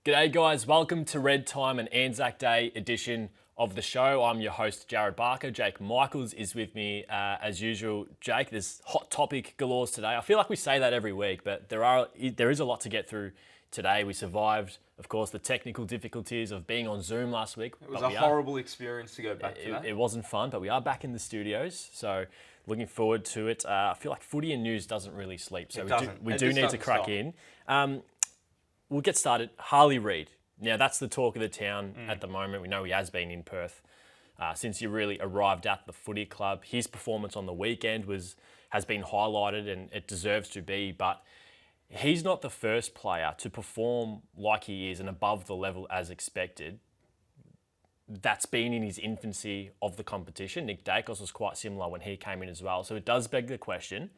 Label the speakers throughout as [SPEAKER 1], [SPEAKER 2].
[SPEAKER 1] G'day guys, welcome to Red Time and Anzac Day edition of the show. I'm your host, Jarryd Barca. Jake Michaels is with me as usual. Jake, there's hot topic galore today. I feel like we say that every week, but there is a lot to get through today. We survived, of course, the technical difficulties of being on Zoom last week.
[SPEAKER 2] It was a horrible experience to go back to that.
[SPEAKER 1] It wasn't fun, but we are back in the studios, so looking forward to it. I feel like footy and news doesn't really sleep, so we do need to crack in. We'll get started. Harley Reid. Now, that's the talk of the town at the moment. We know he has been in Perth since he really arrived at the footy club. His performance on the weekend has been highlighted, and it deserves to be, but he's not the first player to perform like he is and above the level as expected. That's been in his infancy of the competition. Nick Daicos was quite similar when he came in as well. So it does beg the question,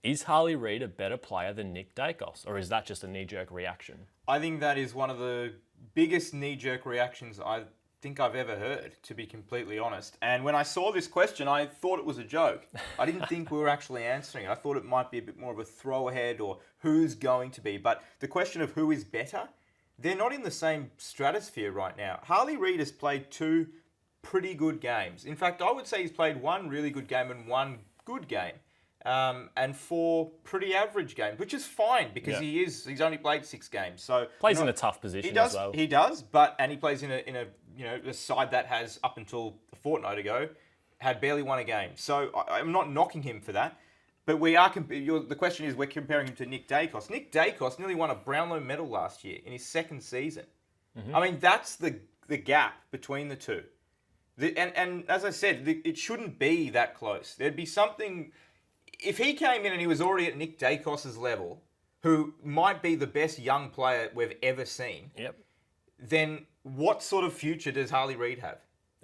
[SPEAKER 1] is Harley Reid a better player than Nick Daicos, or is that just a knee-jerk reaction?
[SPEAKER 2] I think that is one of the biggest knee-jerk reactions I think I've ever heard, to be completely honest. And when I saw this question, I thought it was a joke. I didn't think we were actually answering it. I thought it might be a bit more of a throw-ahead or who's going to be. But the question of who is better, they're not in the same stratosphere right now. Harley Reid has played two pretty good games. In fact, I would say he's played one really good game and one good game. And four pretty average games, which is fine because he's only played 6 games. So
[SPEAKER 1] plays in a tough position as well.
[SPEAKER 2] He does, and he plays in a side that has up until a fortnight ago had barely won a game. So I'm not knocking him for that, but the question is we're comparing him to Nick Daicos. Nick Daicos nearly won a Brownlow medal last year in his second season. I mean, that's the gap between the two. And as I said, it shouldn't be that close. There'd be something. If he came in and he was already at Nick Daicos' level, who might be the best young player we've ever seen, then what sort of future does Harley Reid have?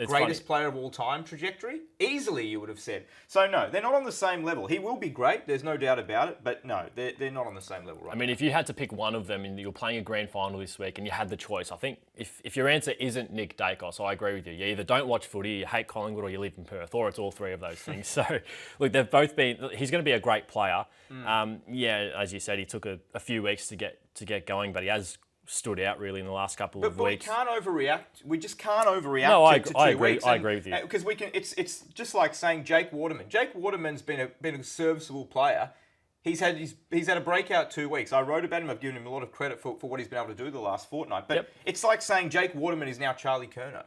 [SPEAKER 2] Greatest player of all time trajectory? Easily, you would have said. So, no, they're not on the same level. He will be great, there's no doubt about it, but no, they're not on the same level right now.
[SPEAKER 1] I mean, if you had to pick one of them and you're playing a grand final this week and you had the choice, I think if your answer isn't Nick Daicos, I agree with you. You either don't watch footy, you hate Collingwood, or you live in Perth, or it's all three of those things. So, look, they've both been. He's going to be a great player. As you said, he took a few weeks to get going, but he has stood out really in the last couple of weeks.
[SPEAKER 2] But we can't overreact. We just can't overreact to 2 weeks.
[SPEAKER 1] I agree with you.
[SPEAKER 2] Because we can. It's just like saying Jake Waterman. Jake Waterman's been a serviceable player. He's had a breakout 2 weeks. I wrote about him. I've given him a lot of credit for what he's been able to do the last fortnight. But it's like saying Jake Waterman is now Charlie Curnow.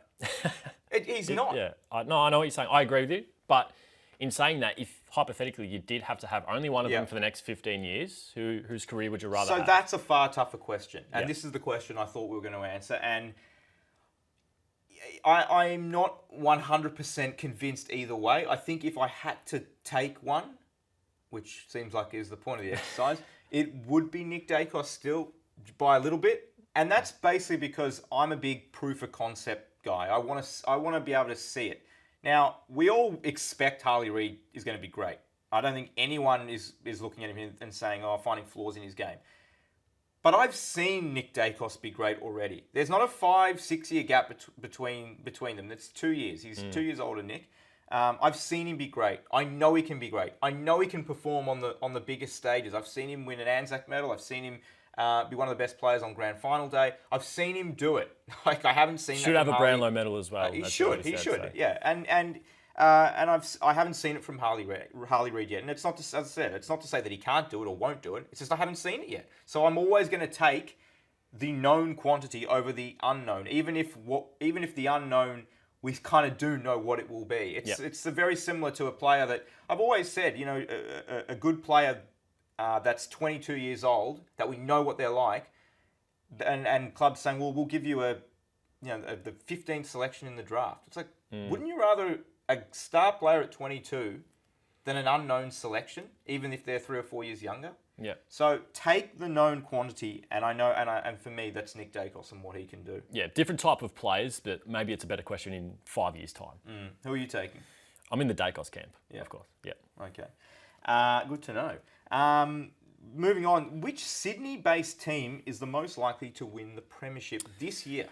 [SPEAKER 2] He's not.
[SPEAKER 1] Yeah. I know what you're saying. I agree with you. But in saying that, if hypothetically you did have to have only one of them for the next 15 years, whose career would you rather have?
[SPEAKER 2] So that's a far tougher question. And this is the question I thought we were going to answer. And I'm not 100% convinced either way. I think if I had to take one, which seems like is the point of the exercise, it would be Nick Daicos still by a little bit. And that's basically because I'm a big proof of concept guy. I want to be able to see it. Now, we all expect Harley Reid is going to be great. I don't think anyone is looking at him and saying, finding flaws in his game. But I've seen Nick Daicos be great already. There's not a 5-6 year gap between them. That's 2 years. He's 2 years older than Nick. I've seen him be great. I know he can be great. I know he can perform on the biggest stages. I've seen him win an Anzac medal. I've seen him be one of the best players on Grand Final Day. I've seen him do it. Like I haven't seen.
[SPEAKER 1] Should have a Brownlow medal as well.
[SPEAKER 2] He should. Yeah. And I haven't seen it from Harley Reid yet. And it's not to, as I said, it's not to say that he can't do it or won't do it. It's just I haven't seen it yet. So I'm always going to take the known quantity over the unknown, even if the unknown we kind of do know what it will be. It's very similar to a player that I've always said. A good player. That's 22 years old, that we know what they're like, and clubs saying, well, we'll give you the 15th selection in the draft. It's like, wouldn't you rather a star player at 22 than an unknown selection, even if they're 3 or 4 years younger?
[SPEAKER 1] Yeah.
[SPEAKER 2] So take the known quantity, and I know, and for me, that's Nick Daicos and what he can do.
[SPEAKER 1] Yeah, different type of players, but maybe it's a better question in 5 years' time.
[SPEAKER 2] Who are you taking?
[SPEAKER 1] I'm in the Daicos camp, of course. Yeah.
[SPEAKER 2] Okay. Good to know. Moving on, which Sydney-based team is the most likely to win the premiership this year?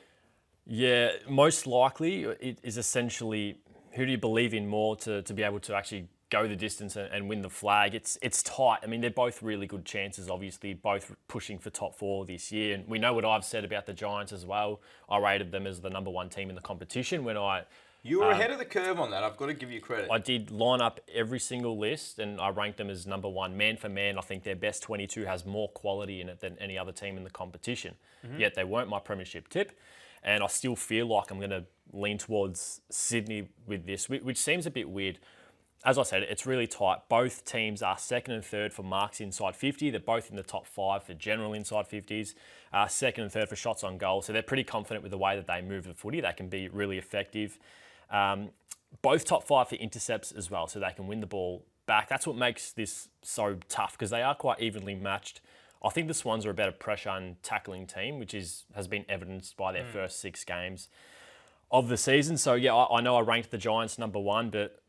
[SPEAKER 1] Yeah, most likely it is essentially who do you believe in more to be able to actually go the distance and win the flag. It's tight. I mean, they're both really good chances, obviously, both pushing for top 4 this year. And we know what I've said about the Giants as well. I rated them as the number 1 team in the competition when
[SPEAKER 2] You were ahead of the curve on that. I've got to give you credit.
[SPEAKER 1] I did line up every single list and I ranked them as number 1. Man for man, I think their best 22 has more quality in it than any other team in the competition. Yet they weren't my premiership tip. And I still feel like I'm going to lean towards Sydney with this, which seems a bit weird. As I said, it's really tight. Both teams are 2nd and 3rd for marks inside 50. They're both in the top 5 for general inside 50s, 2nd and 3rd for shots on goal. So they're pretty confident with the way that they move the footy. They can be really effective. Both top 5 for intercepts as well, so they can win the ball back. That's what makes this so tough because they are quite evenly matched. I think the Swans are a better pressure and tackling team, which has been evidenced by their first 6 games of the season. So yeah, I know I ranked the Giants number 1, but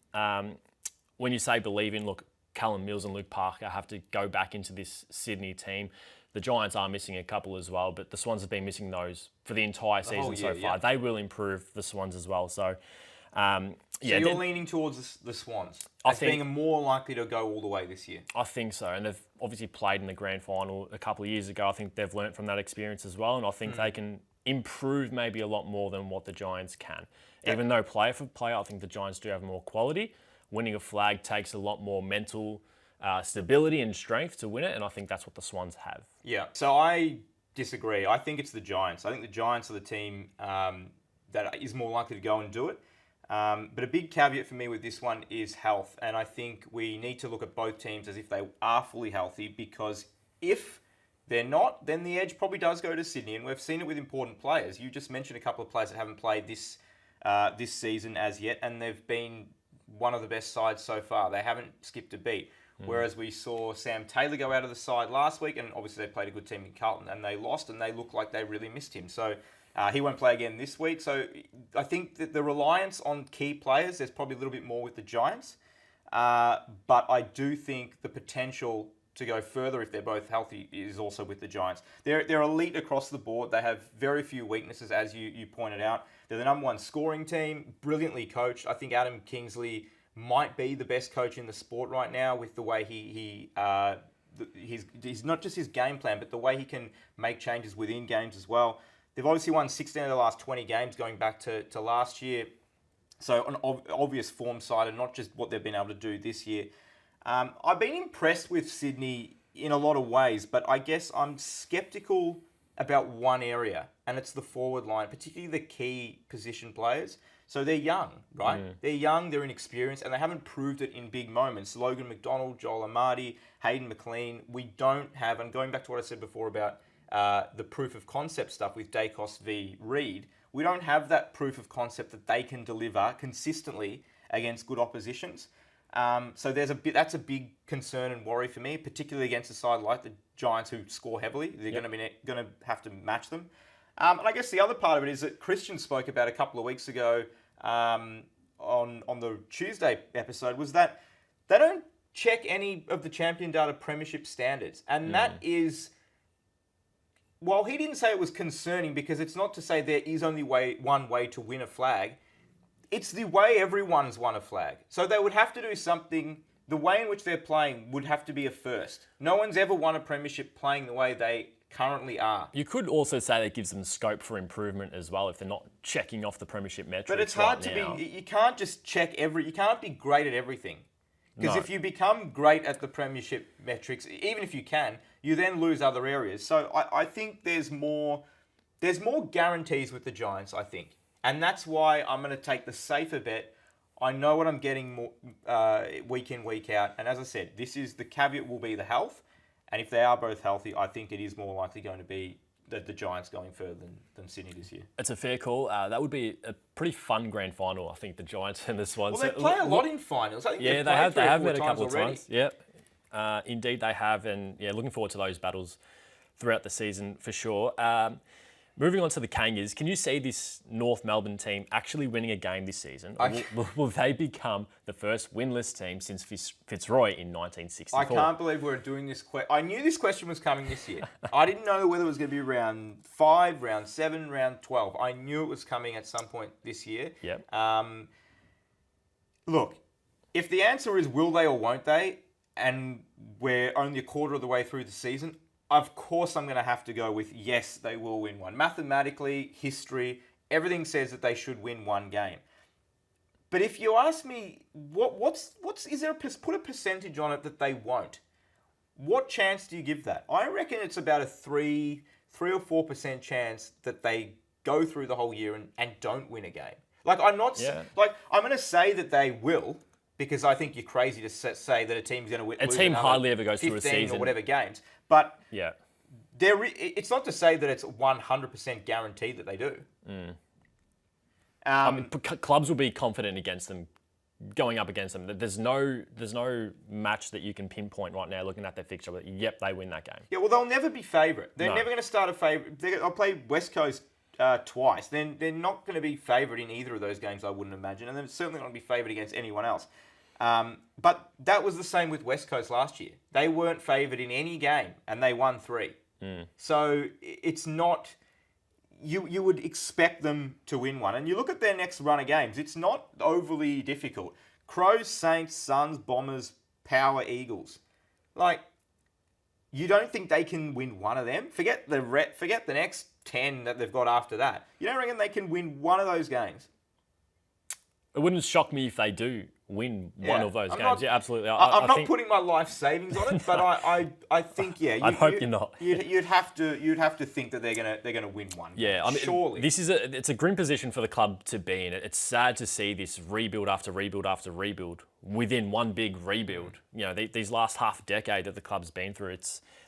[SPEAKER 1] when you say believe in, look, Callum Mills and Luke Parker have to go back into this Sydney team. The Giants are missing a couple as well, but the Swans have been missing those for the entire season so far. Yeah. They will improve the Swans as well. So,
[SPEAKER 2] so you're leaning towards the Swans as being more likely to go all the way this year?
[SPEAKER 1] I think so. And they've obviously played in the grand final a couple of years ago. I think they've learnt from that experience as well. And I think they can improve maybe a lot more than what the Giants can. Even though player for player, I think the Giants do have more quality. Winning a flag takes a lot more mental stability and strength to win it, and I think that's what the Swans have.
[SPEAKER 2] Yeah, so I disagree. I think it's the Giants. I think the Giants are the team that is more likely to go and do it. But a big caveat for me with this one is health, and I think we need to look at both teams as if they are fully healthy, because if they're not, then the edge probably does go to Sydney, and we've seen it with important players. You just mentioned a couple of players that haven't played this season as yet, and they've been one of the best sides so far. They haven't skipped a beat. Whereas we saw Sam Taylor go out of the side last week, and obviously they played a good team in Carlton, and they lost, and they looked like they really missed him. So he won't play again this week. So I think that the reliance on key players, there's probably a little bit more with the Giants. But I do think the potential to go further if they're both healthy is also with the Giants. They're elite across the board. They have very few weaknesses, as you pointed out. They're the number 1 scoring team, brilliantly coached. I think Adam Kingsley might be the best coach in the sport right now with the way he's not just his game plan, but the way he can make changes within games as well. They've obviously won 16 of the last 20 games going back to last year. So an obvious form side, and not just what they've been able to do this year. I've been impressed with Sydney in a lot of ways, but I guess I'm sceptical about one area, and it's the forward line, particularly the key position players. So they're young, right? They're young, they're inexperienced, and they haven't proved it in big moments. Logan McDonald, Joel Amadi, Hayden McLean, we don't have, and going back to what I said before about the proof of concept stuff with Daicos v. Reid, we don't have that proof of concept that they can deliver consistently against good oppositions. So that's a big concern and worry for me, particularly against a side like the Giants who score heavily. They're going to have to match them. And I guess the other part of it is that Christian spoke about a couple of weeks ago on the Tuesday episode, was that they don't check any of the Champion Data Premiership standards. And that is, while he didn't say it was concerning, because it's not to say there is only one way to win a flag, it's the way everyone's won a flag. So they would have to do something, the way in which they're playing would have to be a first. No one's ever won a premiership playing the way they currently are.
[SPEAKER 1] You could also say that gives them scope for improvement as well if they're not checking off the premiership metrics.
[SPEAKER 2] But it's hard to be, you can't just check you can't be great at everything. Because if you become great at the premiership metrics, even if you can, you then lose other areas. So I think there's more guarantees with the Giants, I think. And that's why I'm going to take the safer bet. I know what I'm getting more, week in, week out. And as I said, the caveat will be the health. And if they are both healthy, I think it is more likely going to be the Giants going further than Sydney this year.
[SPEAKER 1] It's a fair call. That would be a pretty fun grand final, I think, the Giants and the Swans.
[SPEAKER 2] Well, they play a lot in finals. I think
[SPEAKER 1] they have met a couple of times. Yep. Indeed, they have. And looking forward to those battles throughout the season for sure. Moving on to the Kangas, can you see this North Melbourne team actually winning a game this season? Will they become the first winless team since Fitzroy in 1964?
[SPEAKER 2] I can't believe we're doing this question. I knew this question was coming this year. I didn't know whether it was going to be round 5, round 7, round 12. I knew it was coming at some point this year.
[SPEAKER 1] Yep.
[SPEAKER 2] Look, If the answer is will they or won't they, and we're only a quarter of the way through the season, of course I'm going to have to go with yes, they will win one. Mathematically, history, everything says that they should win one game. But if you ask me, put a percentage on it that they won't? What chance do you give that? I reckon it's about a 3 or 4% chance that they go through the whole year and don't win a game. Like I'm going to say that they will, because I think you're crazy to say that a team's going to win.
[SPEAKER 1] A team hardly ever goes through a season
[SPEAKER 2] or whatever games. But
[SPEAKER 1] yeah,
[SPEAKER 2] it's not to say that it's 100% guaranteed that they do.
[SPEAKER 1] Clubs will be confident against them, going up against them. There's no match that you can pinpoint right now looking at their fixture. But yep, they win that game.
[SPEAKER 2] Yeah, well, they'll never be favourite. They're never going to start a favourite. They'll play West Coast twice. Then they're not going to be favourite in either of those games, I wouldn't imagine. And they're certainly not going to be favourite against anyone else. But that was the same with West Coast last year. They weren't favoured in any game, and they won 3. So it's not... You would expect them to win one. And you look at their next run of games, it's not overly difficult. Crows, Saints, Suns, Bombers, Power, Eagles. Like, you don't think they can win one of them? Forget the next 10 that they've got after that. You don't reckon they can win one of those games?
[SPEAKER 1] It wouldn't shock me if they do win one of those games. Yeah, absolutely.
[SPEAKER 2] I'm not putting my life savings on it, but I think
[SPEAKER 1] I hope you're not.
[SPEAKER 2] You'd have to think that they're gonna win one.
[SPEAKER 1] Yeah, I mean,
[SPEAKER 2] surely
[SPEAKER 1] it's a grim position for the club to be in. It's sad to see this rebuild after rebuild after rebuild within one big rebuild. You know, these last half decade that the club's been through,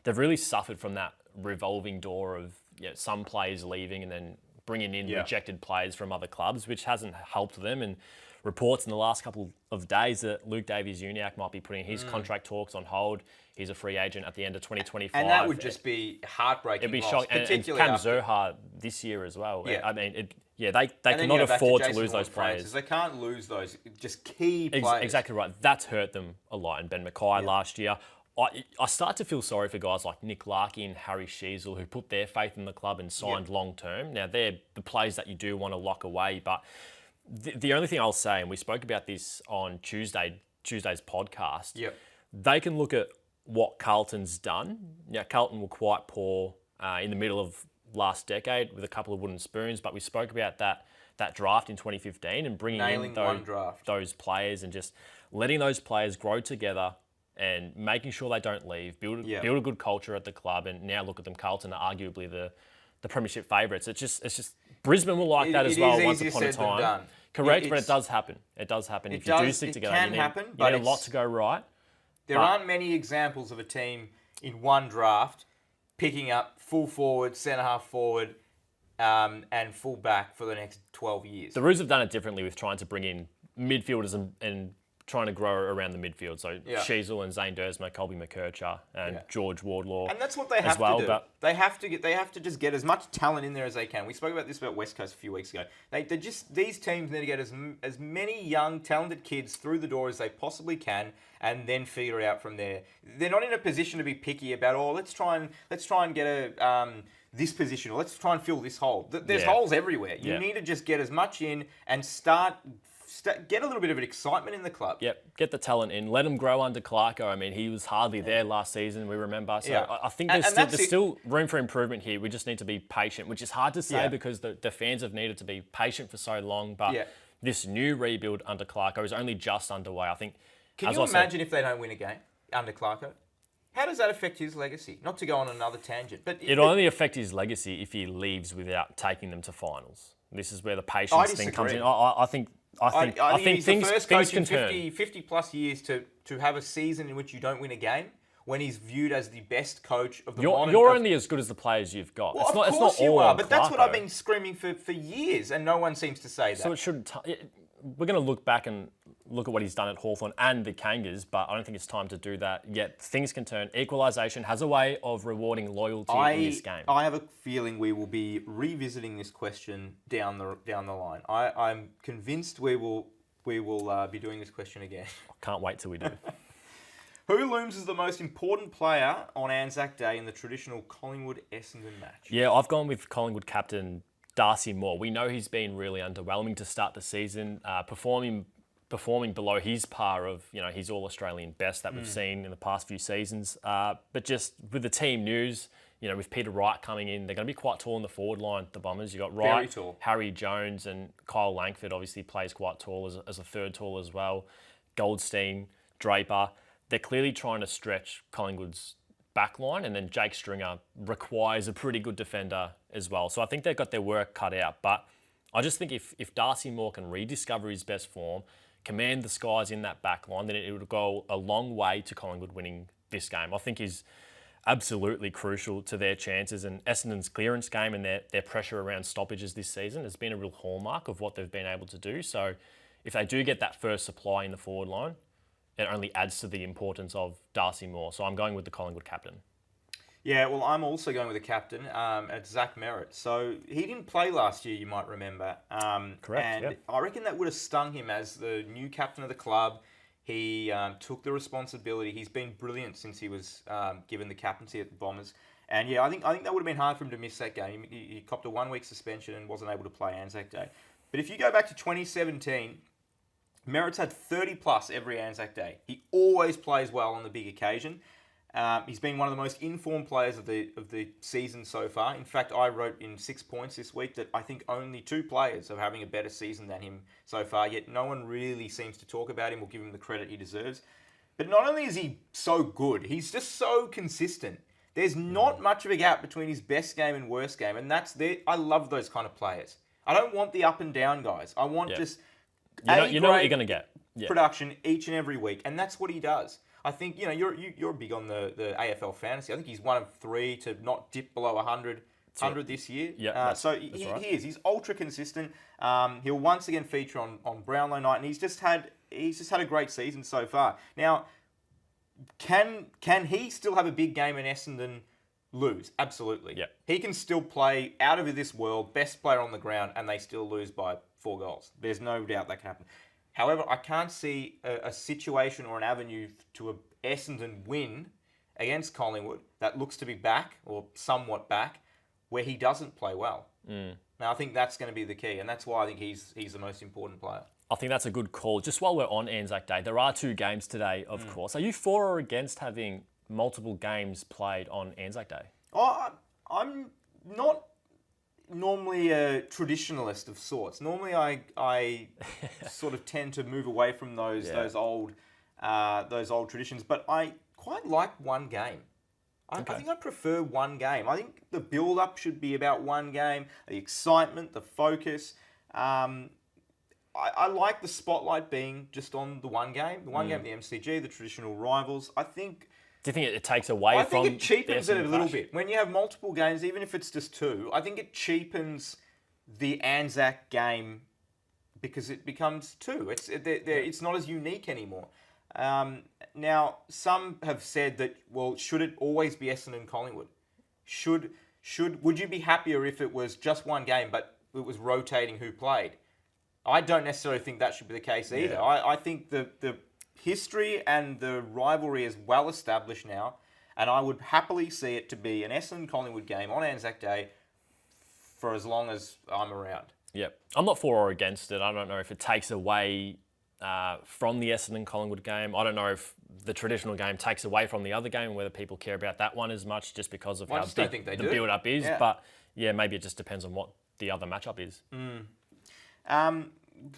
[SPEAKER 1] they've really suffered from that revolving door of some players leaving and then bringing in rejected players from other clubs, which hasn't helped them. And reports in the last couple of days that Luke Davies-Uniacke might be putting his contract talks on hold. He's a free agent at the end of 2025.
[SPEAKER 2] And that would just be heartbreaking.
[SPEAKER 1] It'd be
[SPEAKER 2] shocking.
[SPEAKER 1] And Cam Zohar this year as well. Yeah. I mean, they cannot afford to lose those players.
[SPEAKER 2] They can't lose those just key players.
[SPEAKER 1] Exactly right. That's hurt them a lot. And Ben Mackay last year. I start to feel sorry for guys like Nick Larkin, Harry Sheasel, who put their faith in the club and signed long term. Now, they're the players that you do want to lock away. But the only thing I'll say, and we spoke about this on Tuesday's podcast, they can look at what Carlton's done. Now, Carlton were quite poor in the middle of last decade with a couple of wooden spoons, but we spoke about that draft in 2015 and bringing in those players and just letting those players grow together and making sure they don't leave, build a good culture at the club, and now look at them. Carlton are arguably the premiership favourites. It's just Brisbane will like that as well once upon a time. Correct, but it does happen. It does happen if you do stick together.
[SPEAKER 2] It can happen,
[SPEAKER 1] but you need a lot to go right.
[SPEAKER 2] There aren't many examples of a team in one draft picking up full forward, centre half forward, and full back for the next 12 years.
[SPEAKER 1] The Roos have done it differently with trying to bring in midfielders and trying to grow around the midfield. So Sheasel and Zane Dersma, Colby McKercher, and George Wardlaw.
[SPEAKER 2] And that's what they have to do. But they have to just get as much talent in there as they can. We spoke about this about West Coast a few weeks ago. These teams need to get as many young, talented kids through the door as they possibly can, and then figure it out from there. They're not in a position to be picky about, let's try and get this position, or let's try and fill this hole. There's holes everywhere. You need to just get as much in and get a little bit of an excitement in the club.
[SPEAKER 1] Yep, get the talent in. Let him grow under Clarko. I mean, he was hardly there last season, we remember. So I think there's still room for improvement here. We just need to be patient, which is hard to say because the fans have needed to be patient for so long. But this new rebuild under Clarko is only just underway. I think.
[SPEAKER 2] Can you imagine if they don't win a game under Clarko? How does that affect his legacy? Not to go on another tangent, but
[SPEAKER 1] it'll only affect his legacy if he leaves without taking them to finals. This is where the patience thing comes in. I think
[SPEAKER 2] he's
[SPEAKER 1] things,
[SPEAKER 2] the first
[SPEAKER 1] things
[SPEAKER 2] coach
[SPEAKER 1] can
[SPEAKER 2] in 50 plus years to have a season in which you don't win a game when he's viewed as the best coach of the modern...
[SPEAKER 1] You're only as good as the players you've got.
[SPEAKER 2] Well,
[SPEAKER 1] it's
[SPEAKER 2] of
[SPEAKER 1] not
[SPEAKER 2] course you are, but
[SPEAKER 1] Clarko.
[SPEAKER 2] that's what I've been screaming for years, and no one seems to say that.
[SPEAKER 1] So it should... We're going to look back and look at what he's done at Hawthorn and the Kangas, but I don't think it's time to do that yet. Things can turn. Equalisation has a way of rewarding loyalty in this game.
[SPEAKER 2] I have a feeling we will be revisiting this question down the line. I'm convinced we will be doing this question again.
[SPEAKER 1] I can't wait till we do.
[SPEAKER 2] Who looms as the most important player on Anzac Day in the traditional Collingwood-Essendon match?
[SPEAKER 1] Yeah, I've gone with Collingwood captain Darcy Moore. We know he's been really underwhelming to start the season, performing performing below his par of, his All-Australian best that we've seen in the past few seasons. But just with the team news, with Peter Wright coming in, they're going to be quite tall in the forward line, the Bombers. You've got Wright, Harry Jones, and Kyle Langford obviously plays quite tall as a third tall as well. Goldstein, Draper. They're clearly trying to stretch Collingwood's back line, and then Jake Stringer requires a pretty good defender as well. So I think they've got their work cut out. But I just think if Darcy Moore can rediscover his best form, command the skies in that back line, then it would go a long way to Collingwood winning this game. I think he's absolutely crucial to their chances, and Essendon's clearance game and their pressure around stoppages this season has been a real hallmark of what they've been able to do. So if they do get that first supply in the forward line, it only adds to the importance of Darcy Moore. So I'm going with the Collingwood captain.
[SPEAKER 2] Yeah, well, I'm also going with the captain at Zach Merritt. So he didn't play last year, you might remember.
[SPEAKER 1] Correct,
[SPEAKER 2] and
[SPEAKER 1] yeah.
[SPEAKER 2] I reckon that would have stung him as the new captain of the club. He took the responsibility. He's been brilliant since he was given the captaincy at the Bombers. And yeah, I think that would have been hard for him to miss that game. He copped a 1-week suspension and wasn't able to play Anzac Day. But if you go back to 2017, Merritt's had 30 plus every Anzac Day. He always plays well on the big occasion. He's been one of the most informed players of the season so far. In fact, I wrote in 6 points this week that I think only 2 players are having a better season than him so far, yet no one really seems to talk about him or give him the credit he deserves. But not only is he so good, he's just so consistent. There's not much of a gap between his best game and worst game, and I love those kind of players. I don't want the up and down guys. I want just
[SPEAKER 1] you know what you're going to get.
[SPEAKER 2] Production each and every week, and that's what he does. I think you're big on the AFL fantasy. I think he's one of 3 to not dip below 100 this year.
[SPEAKER 1] Yeah,
[SPEAKER 2] so he is. He's ultra consistent. He'll once again feature on Brownlow night, and he's just had a great season so far. Now, can he still have a big game in Essendon? Lose? Absolutely.
[SPEAKER 1] Yeah.
[SPEAKER 2] He can still play out of this world, best player on the ground, and they still lose by 4 goals. There's no doubt that can happen. However, I can't see a situation or an avenue to a Essendon win against Collingwood that looks to be back or somewhat back where he doesn't play well. Now, I think that's going to be the key, and that's why I think he's the most important player.
[SPEAKER 1] I think that's a good call. Just while we're on Anzac Day, there are 2 games today, of course. Are you for or against having multiple games played on Anzac Day?
[SPEAKER 2] I'm not normally a traditionalist of sorts. Normally, I sort of tend to move away from those old traditions. But I quite like one game. I think I prefer one game. I think the build-up should be about one game. The excitement, the focus. I like the spotlight being just on the one game. The one game, the MCG, the traditional rivals.
[SPEAKER 1] Do you think it takes away from...
[SPEAKER 2] I think it cheapens it a little bit. When you have multiple games, even if it's just 2, I think it cheapens the Anzac game because it becomes 2. It's not as unique anymore. Now, some have said that, well, should it always be Essendon Collingwood? Would you be happier if it was just one game, but it was rotating who played? I don't necessarily think that should be the case either.
[SPEAKER 1] Yeah.
[SPEAKER 2] I think the history and the rivalry is well established now, and I would happily see it to be an Essendon Collingwood game on Anzac Day for as long as I'm around.
[SPEAKER 1] Yep. I'm not for or against it. I don't know if it takes away from the Essendon Collingwood game. I don't know if the traditional game takes away from the other game and whether people care about that one as much just because of how big the build-up is. Yeah. But yeah, maybe it just depends on what the other matchup is.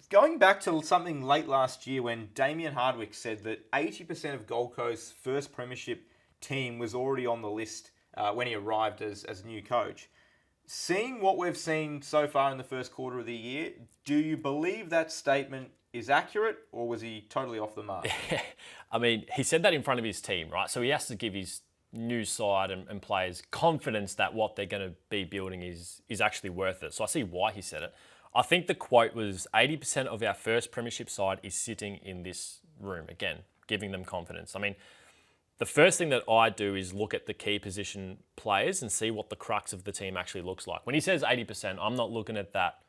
[SPEAKER 2] Going back to something late last year when Damien Hardwick said that 80% of Gold Coast's first premiership team was already on the list when he arrived as new coach. Seeing what we've seen so far in the first quarter of the year, do you believe that statement is accurate or was he totally off the mark?
[SPEAKER 1] I mean, he said that in front of his team, right? So he has to give his new side and players confidence that what they're going to be building is actually worth it. So I see why he said it. I think the quote was 80% of our first premiership side is sitting in this room, again, giving them confidence. I mean, the first thing that I do is look at the key position players and see what the crux of the team actually looks like. When he says 80%, I'm not looking at that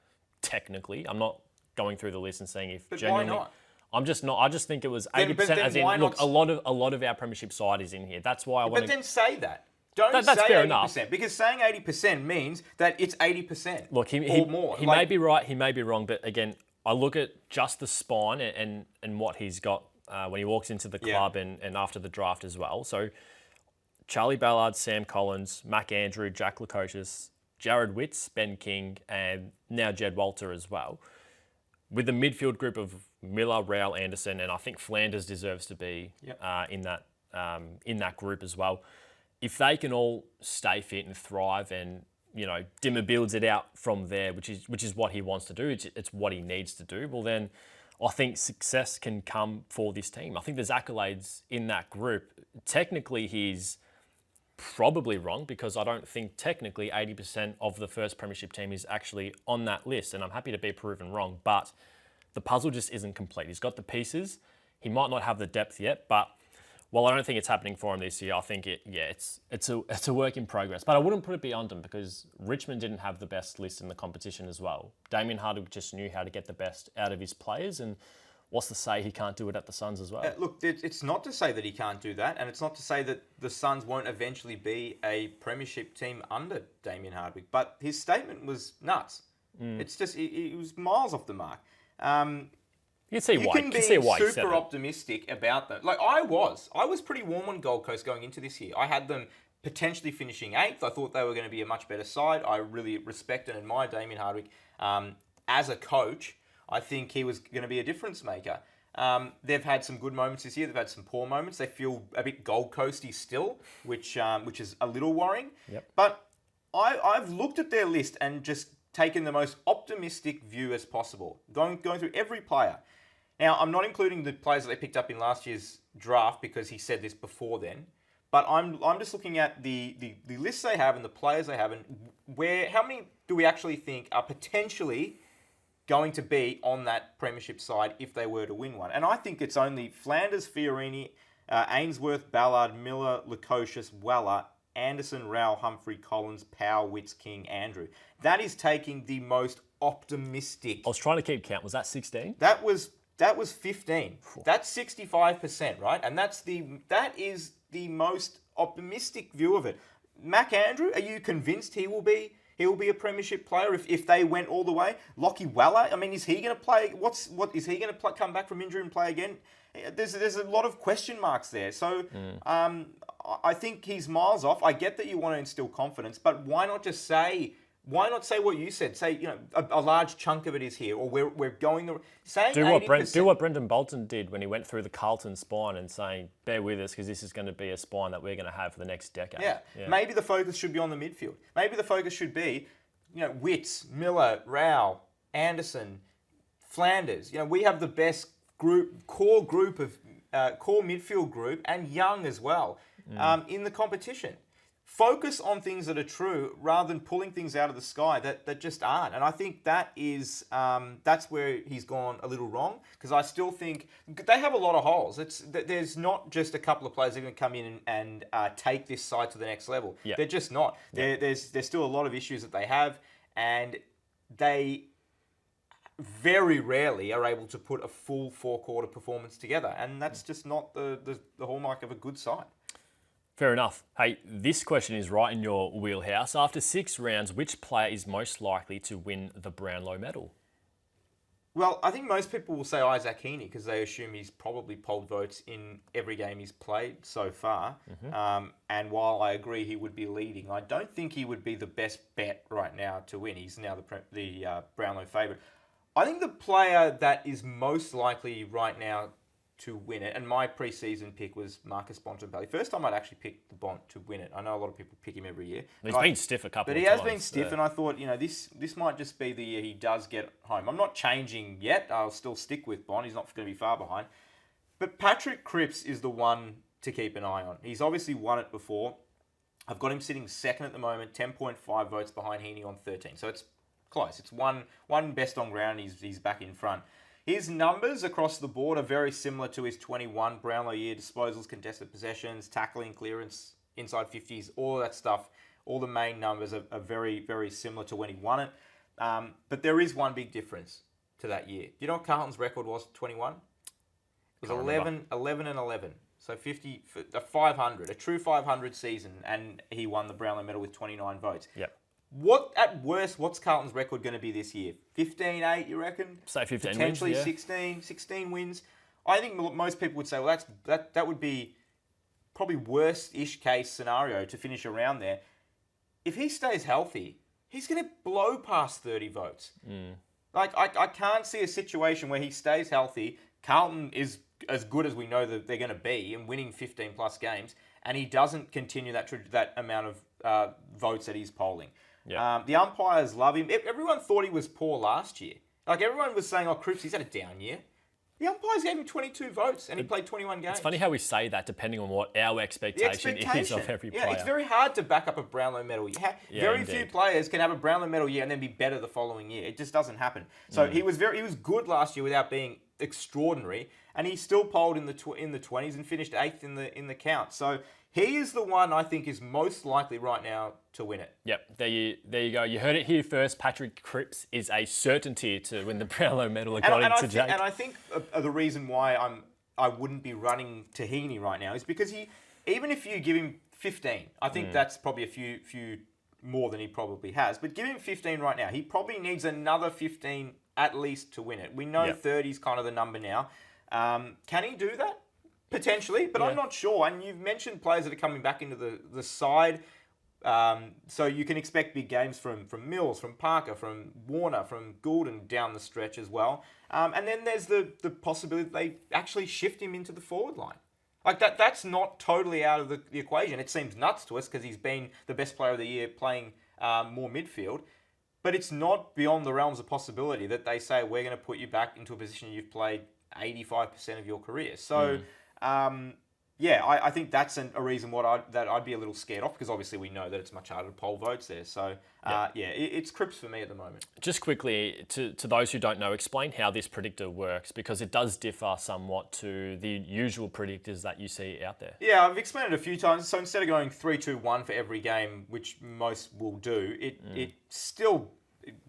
[SPEAKER 1] technically. I'm not going through the list and seeing if genuinely...
[SPEAKER 2] Why not?
[SPEAKER 1] I'm just not. I just think it was 80% as in, look, a lot of our premiership side is in here. That's why I want to...
[SPEAKER 2] But then say that. Don't
[SPEAKER 1] that's
[SPEAKER 2] say
[SPEAKER 1] fair
[SPEAKER 2] 80%,
[SPEAKER 1] enough.
[SPEAKER 2] because saying 80% means that it's 80%
[SPEAKER 1] Look,
[SPEAKER 2] or more.
[SPEAKER 1] He may be right, he may be wrong, but again, I look at just the spine and what he's got when he walks into the club and after the draft as well. So Charlie Ballard, Sam Collins, Mac Andrew, Jack Lukosius, Jared Witts, Ben King, and now Jed Walter as well. With the midfield group of Miller, Rowell, Anderson, and I think Flanders deserves to be in that group as well. If they can all stay fit and thrive, and Dimma builds it out from there, which is what he wants to do. It's what he needs to do. Well, then I think success can come for this team. I think there's accolades in that group. Technically, he's probably wrong because I don't think technically 80% of the first premiership team is actually on that list, and I'm happy to be proven wrong, but the puzzle just isn't complete. He's got the pieces. He might not have the depth yet, but while I don't think it's happening for him this year, I think it's a work in progress. But I wouldn't put it beyond him because Richmond didn't have the best list in the competition as well. Damien Hardwick just knew how to get the best out of his players, and what's to say he can't do it at the Suns as well?
[SPEAKER 2] Look, it's not to say that he can't do that, and it's not to say that the Suns won't eventually be a premiership team under Damien Hardwick, but his statement was nuts. It's just, it was miles off the mark.
[SPEAKER 1] You can see why.
[SPEAKER 2] You can be super optimistic about them. Like I was pretty warm on Gold Coast going into this year. I had them potentially finishing 8th. I thought they were going to be a much better side. I really respect and admire Damien Hardwick as a coach. I think he was going to be a difference maker. They've had some good moments this year. They've had some poor moments. They feel a bit Gold Coasty still, which is a little worrying.
[SPEAKER 1] Yep.
[SPEAKER 2] But I've looked at their list and just taken the most optimistic view as possible, going through every player. Now, I'm not including the players that they picked up in last year's draft because he said this before then. But I'm just looking at the lists they have and the players they have and how many do we actually think are potentially going to be on that premiership side if they were to win one. And I think it's only Flanders, Fiorini, Ainsworth, Ballard, Miller, Lukosius, Weller, Anderson, Rowell, Humphrey, Collins, Powell, Witts, King, Andrew. That is taking the most optimistic.
[SPEAKER 1] I was trying to keep count. Was that 16?
[SPEAKER 2] That was 15. That's 65%, right? And that is the most optimistic view of it. Mac Andrew, are you convinced he will be a premiership player if they went all the way? Lockie Weller, I mean, is he going to play? Is he going to come back from injury and play again? There's a lot of question marks there. So I think he's miles off. I get that you want to instill confidence, but why not say what you said? Say, a large chunk of it is here, or we're going the saying.
[SPEAKER 1] Do what Brendan Bolton did when he went through the Carlton spine and saying, bear with us because this is going to be a spine that we're going to have for the next decade.
[SPEAKER 2] Yeah. Maybe the focus should be on the midfield. Maybe the focus should be, Witts, Miller, Rowell, Anderson, Flanders. We have the best core midfield group, and young as well in the competition. Focus on things that are true rather than pulling things out of the sky that just aren't. And I think that is that's where he's gone a little wrong, because I still think they have a lot of holes. There's not just a couple of players that are going to come in and take this side to the next level.
[SPEAKER 1] Yep.
[SPEAKER 2] They're just not. Yep. There's still a lot of issues that they have, and they very rarely are able to put a full four-quarter performance together. And that's just not the hallmark of a good side.
[SPEAKER 1] Fair enough. Hey, this question is right in your wheelhouse. After 6 rounds, which player is most likely to win the Brownlow medal?
[SPEAKER 2] Well, I think most people will say Isaac Heaney because they assume he's probably polled votes in every game he's played so far. Mm-hmm. And while I agree he would be leading, I don't think he would be the best bet right now to win. He's now the Brownlow favourite. I think the player that is most likely right now to win it, and my pre-season pick was Marcus Bontempelli. First time I'd actually picked the Bont to win it. I know a lot of people pick him every year.
[SPEAKER 1] He's been stiff a couple of times.
[SPEAKER 2] But he has been stiff, and I thought, this might just be the year he does get home. I'm not changing yet. I'll still stick with Bont. He's not going to be far behind. But Patrick Cripps is the one to keep an eye on. He's obviously won it before. I've got him sitting second at the moment, 10.5 votes behind Heaney on 13. So it's close. It's one best on ground. He's back in front. His numbers across the board are very similar to his 21 Brownlow year. Disposals, contested possessions, tackling, clearance, inside 50s, all that stuff. All the main numbers are very, very similar to when he won it. But there is one big difference to that year. Do you know what Carlton's record was 21? It was 11 and 11. So 50, a 500, a true 500 season, and he won the Brownlow medal with 29 votes.
[SPEAKER 1] Yep.
[SPEAKER 2] At worst, what's Carlton's record going to be this year? 15-8, you reckon?
[SPEAKER 1] Say 15
[SPEAKER 2] Potentially
[SPEAKER 1] wins, yeah.
[SPEAKER 2] 16 wins. I think most people would say, well, that would be probably worst-ish case scenario to finish around there. If he stays healthy, he's going to blow past 30 votes. Like, I can't see a situation where he stays healthy. Carlton is as good as we know that they're going to be and winning 15-plus games, and he doesn't continue that amount of votes that he's polling.
[SPEAKER 1] Yeah.
[SPEAKER 2] The umpires love him. Everyone thought he was poor last year. Like, everyone was saying, Cripps, he's had a down year. The umpires gave him 22 votes, and he played 21 games.
[SPEAKER 1] It's funny how we say that depending on what our expectation is of every player.
[SPEAKER 2] Yeah, it's very hard to back up a Brownlow medal. Very few players can have a Brownlow medal year and then be better the following year. It just doesn't happen. So he was good last year without being extraordinary, and he still polled in the 20s and finished 8th in the count. So he is the one I think is most likely right now to win it.
[SPEAKER 1] Yep, there you go. You heard it here first. Patrick Cripps is a certainty to win the Brownlow medal according to Jake.
[SPEAKER 2] And I think the reason why I wouldn't be running Tahini right now is because even if you give him 15, I think that's probably a few more than he probably has. But give him 15 right now. He probably needs another 15 at least to win it. We know 30 is kind of the number now. Can he do that? Potentially, but I'm not sure. And you've mentioned players that are coming back into the side. So you can expect big games from Mills, from Parker, from Warner, from Goulden down the stretch as well. And then there's the possibility that they actually shift him into the forward line. Like that's not totally out of the equation. It seems nuts to us because he's been the best player of the year playing more midfield. But it's not beyond the realms of possibility that they say, we're going to put you back into a position you've played 85% of your career. So... I think that's a reason that I'd be a little scared off because obviously we know that it's much harder to poll votes there. So, it's Cripps for me at the moment.
[SPEAKER 1] Just quickly, to those who don't know, explain how this predictor works because it does differ somewhat to the usual predictors that you see out there.
[SPEAKER 2] Yeah, I've explained it a few times. So instead of going 3-2-1 for every game, which most will do, it still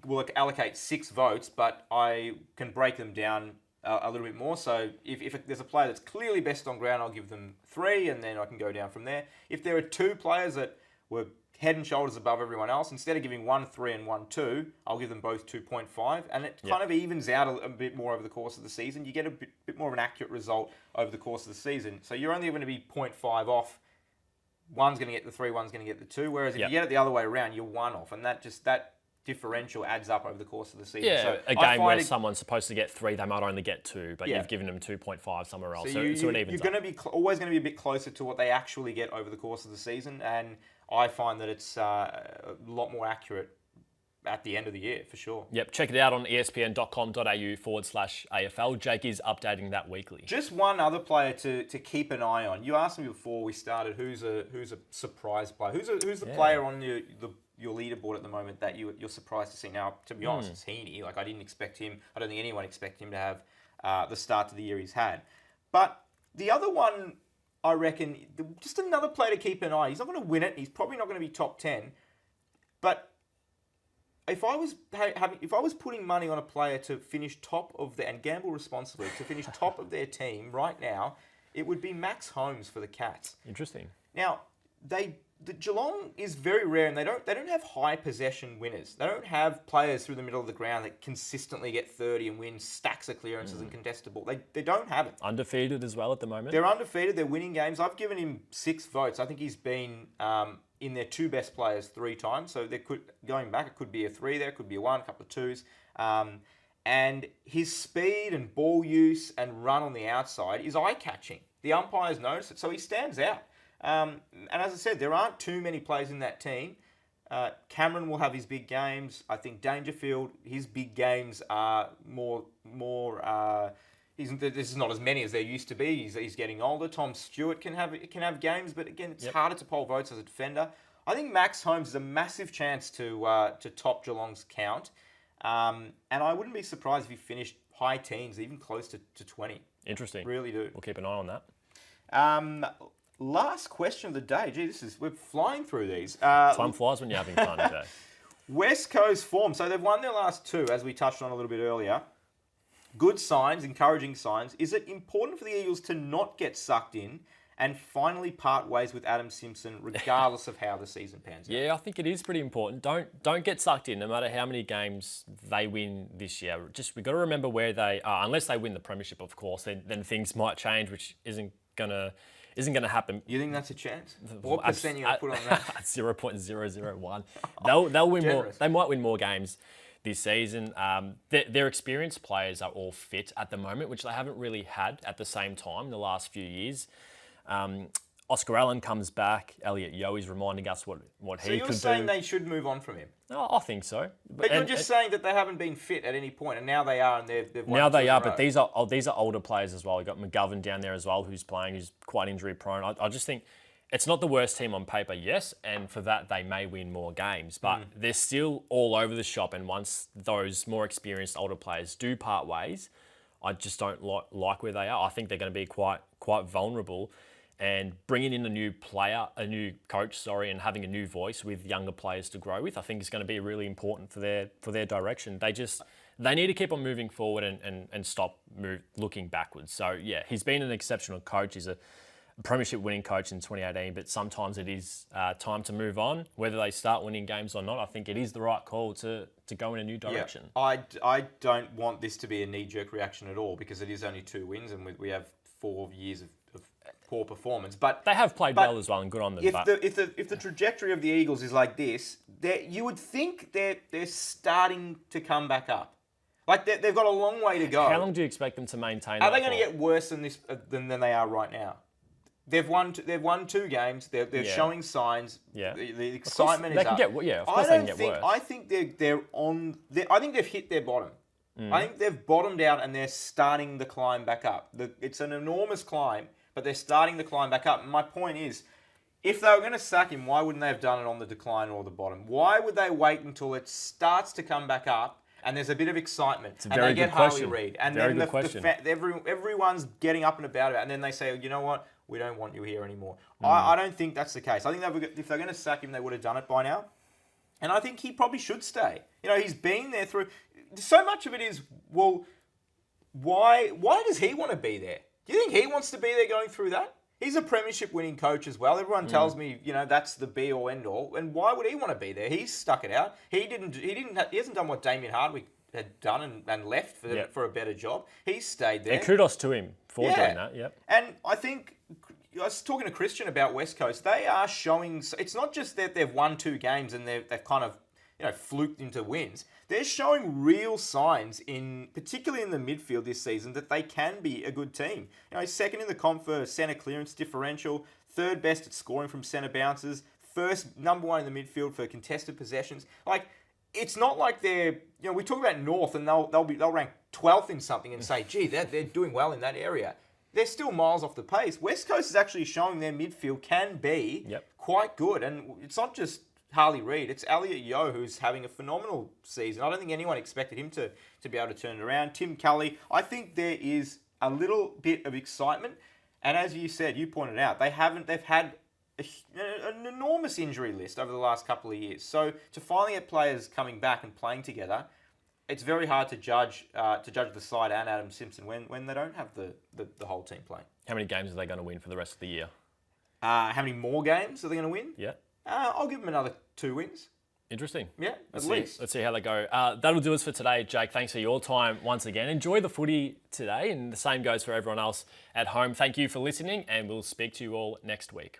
[SPEAKER 2] will allocate 6 votes, but I can break them down a little bit more. So if there's a player that's clearly best on ground, I'll give them 3, and then I can go down from there. If there are 2 players that were head and shoulders above everyone else, instead of giving 1 3 and 1 2, I'll give them both 2.5, and it kind of evens out a bit more over the course of the season. You get a bit more of an accurate result over the course of the season. So you're only going to be 0.5 off. One's going to get the 3, one's going to get the 2. Whereas if you get it the other way around, you're 1 off, and that differential adds up over the course of the season.
[SPEAKER 1] Yeah,
[SPEAKER 2] so
[SPEAKER 1] a game where someone's supposed to get 3, they might only get 2, but you've given them 2.5 somewhere else. So it evens
[SPEAKER 2] you're going to be always going to be a bit closer to what they actually get over the course of the season, and I find that it's a lot more accurate at the end of the year, for sure.
[SPEAKER 1] Yep, check it out on espn.com.au/AFL. Jake is updating that weekly.
[SPEAKER 2] Just one other player to keep an eye on. You asked me before we started who's a surprise player. Who's the player on your leaderboard at the moment that you're surprised to see? Now, to be honest, it's Heaney. Like, I didn't expect him. I don't think anyone expected him to have the start to the year he's had. But the other one, I reckon, just another player to keep an eye. He's not going to win it. He's probably not going to be top 10. But if I was putting money on a player to finish top of and gamble responsibly to finish top of their team right now, it would be Max Holmes for the Cats.
[SPEAKER 1] Interesting.
[SPEAKER 2] Now, the Geelong is very rare, and they don't have high possession winners. They don't have players through the middle of the ground that consistently get 30 and win stacks of clearances and contestable. They don't have it.
[SPEAKER 1] Undefeated as well at the moment.
[SPEAKER 2] They're undefeated. They're winning games. I've given him 6 votes. I think he's been in their 2 best players 3 times. So going back, it could be a 3 there, it could be a 1, a couple of 2s. And his speed and ball use and run on the outside is eye-catching. The umpires notice it, so he stands out. And as I said, there aren't too many players in that team. Cameron will have his big games. I think Dangerfield, his big games are more. This is not as many as there used to be. He's getting older. Tom Stewart can have games, but again, it's harder to poll votes as a defender. I think Max Holmes is a massive chance to top Geelong's count, and I wouldn't be surprised if he finished high teens, even close to 20.
[SPEAKER 1] Interesting.
[SPEAKER 2] Really do.
[SPEAKER 1] We'll keep an eye on that.
[SPEAKER 2] Last question of the day. Gee, we're flying through these.
[SPEAKER 1] Time flies when you're having fun, Jay.
[SPEAKER 2] West Coast form. So they've won their last 2, as we touched on a little bit earlier. Good signs, encouraging signs. Is it important for the Eagles to not get sucked in and finally part ways with Adam Simpson, regardless of how the season pans out.
[SPEAKER 1] Yeah, I think it is pretty important. Don't get sucked in, no matter how many games they win this year. We've got to remember where they are. Unless they win the premiership, of course, then things might change, which isn't gonna happen.
[SPEAKER 2] You think that's a chance? What percent you gonna put on that?
[SPEAKER 1] 0.001. They'll win more. They might win more games this season. Their experienced players are all fit at the moment, which they haven't really had at the same time the last few years. Oscar Allen comes back. Elliot Yeo is reminding us what
[SPEAKER 2] So
[SPEAKER 1] he
[SPEAKER 2] you're
[SPEAKER 1] could do.
[SPEAKER 2] saying they should move on from him?
[SPEAKER 1] No, I think so.
[SPEAKER 2] But you're just saying that they haven't been fit at any point, and now they are, and they've won
[SPEAKER 1] now they are.
[SPEAKER 2] in a row.
[SPEAKER 1] But these are older players as well. We've got McGovern down there as well, who's playing, who's quite injury prone. I just think it's not the worst team on paper, yes, and for that they may win more games, but they're still all over the shop. And once those more experienced older players do part ways, I just don't like where they are. I think they're going to be quite vulnerable. And bringing in a new coach, and having a new voice with younger players to grow with, I think is going to be really important for their direction. They need to keep on moving forward and stop looking backwards. So yeah, he's been an exceptional coach. He's a premiership winning coach in 2018, but sometimes it is time to move on. Whether they start winning games or not, I think it is the right call to go in a new direction.
[SPEAKER 2] Yeah. I don't want this to be a knee-jerk reaction at all, because it is only 2 wins and we have 4 years of poor performance. But
[SPEAKER 1] they have played well as well, and good on them.
[SPEAKER 2] If the trajectory of the Eagles is like this, you would think they're starting to come back up. Like they've got a long way to go.
[SPEAKER 1] How long do you expect them to maintain?
[SPEAKER 2] Are they going to get worse than this than they are right now? They've won 2 games. They're showing signs.
[SPEAKER 1] Yeah.
[SPEAKER 2] The excitement is up.
[SPEAKER 1] Of course they can get worse.
[SPEAKER 2] I think I think they've hit their bottom. I think they've bottomed out and they're starting the climb back up. It's an enormous climb, but they're starting the climb back up. And my point is, if they were going to sack him, why wouldn't they have done it on the decline or the bottom? Why would they wait until it starts to come back up and there's a bit of excitement and they get Harley Reid, and then everyone's getting up and about it, and then they say, you know what, we don't want you here anymore. I don't think that's the case. I think if they're going to sack him, they would have done it by now. And I think he probably should stay. You know, he's been there through. So much of it is, well, why does he want to be there? Do you think he wants to be there going through that? He's a premiership winning coach as well. Everyone tells me, that's the be all end all. And why would he want to be there? He's stuck it out. He hasn't done what Damien Hardwick had done and left for a better job. He's stayed there.
[SPEAKER 1] And kudos to him for doing that. Yep.
[SPEAKER 2] And I think, I was talking to Christian about West Coast. They are showing. It's not just that they've won 2 games and they've kind of fluked into wins. They're showing real signs, particularly in the midfield this season, that they can be a good team. Second in the comp for centre clearance differential, 3rd best at scoring from centre bounces, number 1 in the midfield for contested possessions. Like, it's not like they're, we talk about North and they'll rank 12th in something and say, gee, they're doing well in that area. They're still miles off the pace. West Coast is actually showing their midfield can be quite good, and it's not just Harley Reid, it's Elliot Yeo who's having a phenomenal season. I don't think anyone expected him to be able to turn it around. Tim Kelly, I think there is a little bit of excitement, and as you said, you pointed out, they've had an enormous injury list over the last couple of years. So to finally get players coming back and playing together, it's very hard to judge the side and Adam Simpson when they don't have the whole team playing.
[SPEAKER 1] How many games are they going to win for the rest of the year?
[SPEAKER 2] How many more games are they going to win?
[SPEAKER 1] Yeah.
[SPEAKER 2] I'll give them another 2 wins.
[SPEAKER 1] Interesting.
[SPEAKER 2] Yeah, at least.
[SPEAKER 1] Let's see how they go. That'll do us for today, Jake. Thanks for your time once again. Enjoy the footy today, and the same goes for everyone else at home. Thank you for listening, and we'll speak to you all next week.